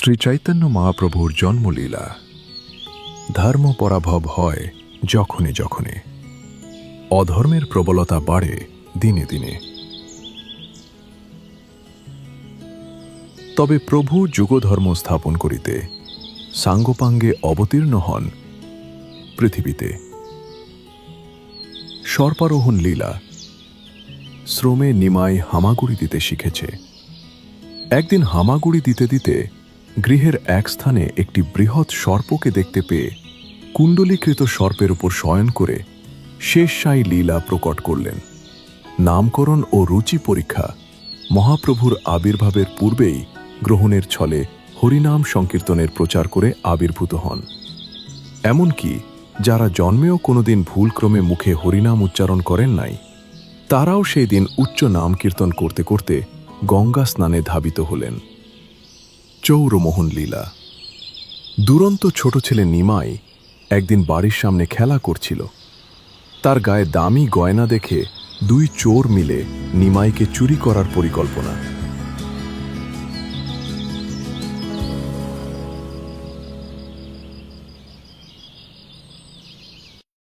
শ্রী চৈতন্য মহাপ্রভুর জন্মলীলা। ধর্ম পরাভব হয় যখনে যখনে, অধর্মের প্রবলতা বাড়ে দিনে দিনে। তবে প্রভু যুগধর্ম স্থাপন করিতে সাঙ্গপাঙ্গে অবতীর্ণ হন পৃথিবীতে। সর্পারোহণ লীলা। শ্রমে নিমাই হামাগুড়ি দিতে শিখেছে। একদিন হামাগুড়ি দিতে দিতে গৃহের এক স্থানে একটি বৃহৎ সর্পকে দেখতে পেয়ে কুণ্ডলীকৃত সর্পের উপর শয়ন করে শেষশায়ী লীলা প্রকট করলেন। নামকরণ ও রুচি পরীক্ষা মহাপ্রভুর আবির্ভাবের পূর্বেই গ্রহণের ছলে হরিনাম সংকীর্তনের প্রচার করে আবির্ভূত হন। এমনকি যারা জন্মেও কোনোদিন ভুলক্রমে মুখে হরিনাম উচ্চারণ করেন নাই, তারাও সেই দিন উচ্চ নাম কীর্তন করতে করতে গঙ্গা স্নানে ধাবিত হলেন। চৌরমোহন লীলা। দুরন্ত ছোট ছেলে নিমাই একদিন বাড়ির সামনে খেলা করছিল। তার গায়ে দামি গয়না দেখে দুই চোর মিলে নিমাইকে চুরি করার পরিকল্পনা।